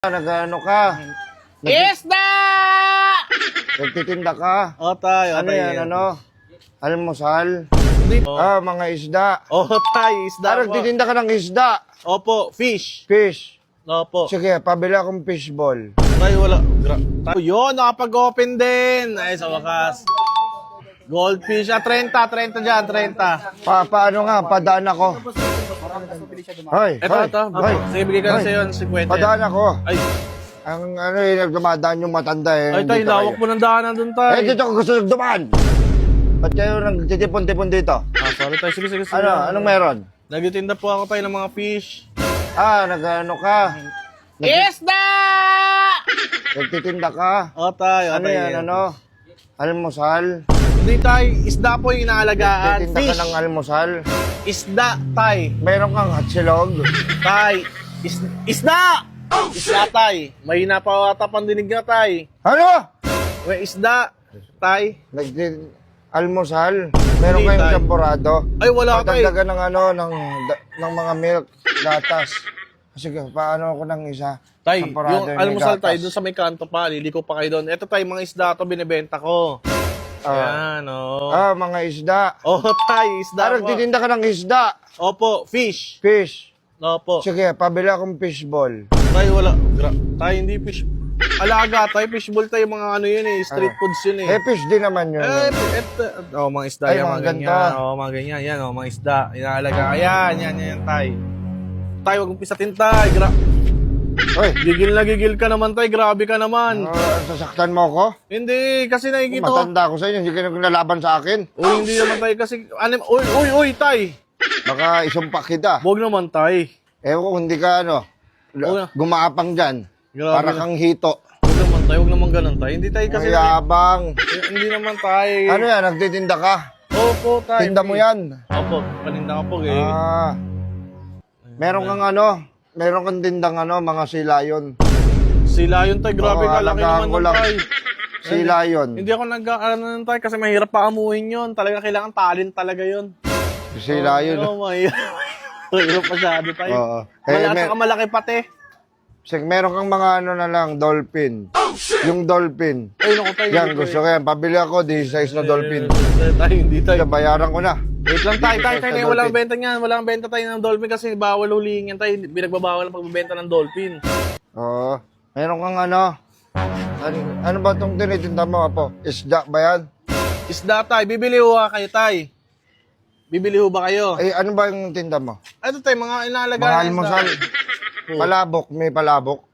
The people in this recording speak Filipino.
Nag-ano ka? Isda! Nagtitinda ka? O tayo, Ano yan, ano? Almusal? Oh. Mga isda. O tayo, isda po. Nagtitinda ka ng isda. Opo, fish. Fish. Opo. Sige, pabili akong fishball. Tayo wala. Tayo yun, nakapag-open din. Ay, sa wakas. Goldfish. 30 dyan, 30. Paano nga? Padaan ako. Hoy, Ito, hoy, ito. hoy. Sige, bigay ka na Hoy. sa'yo, 50. Padaan ako. Ay, Ang ano nagdumadaan yung matanda eh. ay tayo, Dito lawak kayo. mo ng daanan dun tayo. Eh, dito ako gusto nagdumaan. Ba't kayo nagtitipon-tipon dito? Sorry tayo. Sige. Anong meron? Nagtitinda po ako tayo ng mga fish. Nag-ano ka? Isda! Nagtitinda ka? O tayo, Ano yan, ano? Almusal? Hindi tayo, isda po yung inaalagaan. Nagtitinda Fish. ka ng almusal? Isda, tay. Meron kang hatsilog? Tay. Isda! Isda, tay. Mahina pa ata pandinig na, tay. Ano? May isda, tay. Almusal? Meron Hindi, kayong tay. champorado? Ay, wala, tay. Magdagdagan ng ano, ng mga milk, gatas. Sige, paano ako ng isa? Tay, Champorado yung may almusal, gatas. tay, dun sa may kanto pa, liliko pa kayo doon. Ito, tay, mga isda to, binibenta ko. Ayan, oh. Mga isda. Oh, tay, isda po. Nagtitinda ka ng isda? Opo, fish. Fish. Opo. Sige, pabili akong fishball. Tay, wala. Tay, hindi fish. Alaga, tay, fishball tayo, mga ano yun eh, street foods yun eh. Fish din naman yun. Mga isda Ay, yan, mga mga ganito. ganyan. Mga ganyan, yan, mga isda. Inaalaga. Ayan, yan, tay. Tay, wag mong pisatin, tay. Hoy, Gigil ka naman, tay. Grabe ka naman. sasaktan mo ako? Hindi, kasi nakikita ko. Matanda ko sa inyo, hindi ka naglalaban sa akin. Uy, hindi naman, tay. Kasi, uy, tay. Baka isumpak kita. Huwag naman, tay. Ewan ko, hindi ka gumaapang dyan. Grabe Para na. kang hito. Huwag naman, tay. Huwag naman ganun, tay. Hindi, tay, kasi. Mayabang. Hindi naman, tay. Ano yan, nagtitinda ka? Opo, tay. Tinda mo yan. Opo, paninda ka po, eh. Meron kang meron kang tindang mga silayon. Sila yun, tay. Grabe ka, laki alagaan naman ko nun, lang. tay. Silayon. Hindi ako nag-ano tay kasi mahirap pa amuhin yun. Talaga kailangan talent talaga yun. Silayon. Oo, mahirap. Mahirap masyado tayo. Oo. Malaki ka malaki pati. Sige, meron kang mga na lang, dolphin. Yung dolphin. Ay, naku tayo. Yan, gusto ko yan. Pabili ako, 16 na dolphin. Tayo, hindi tayo. Bayaran ko na. Wait lang tayo. Dolphin. Walang benta niyan. Walang benta tayo ng dolphin kasi bawal hulihin yan tayo. Binagbabawal ang pagbebenta ng dolphin. Oo. Meron kang ano ba itong tinitinda mo, Apo? Isda ba yan? Isda tayo. Bibili ho kayo tayo. Bibili ho ba kayo? Ano ba yung tinda mo? Ito tayo, mga inalagaan Mga na isda. almusal. Palabok, may palabok.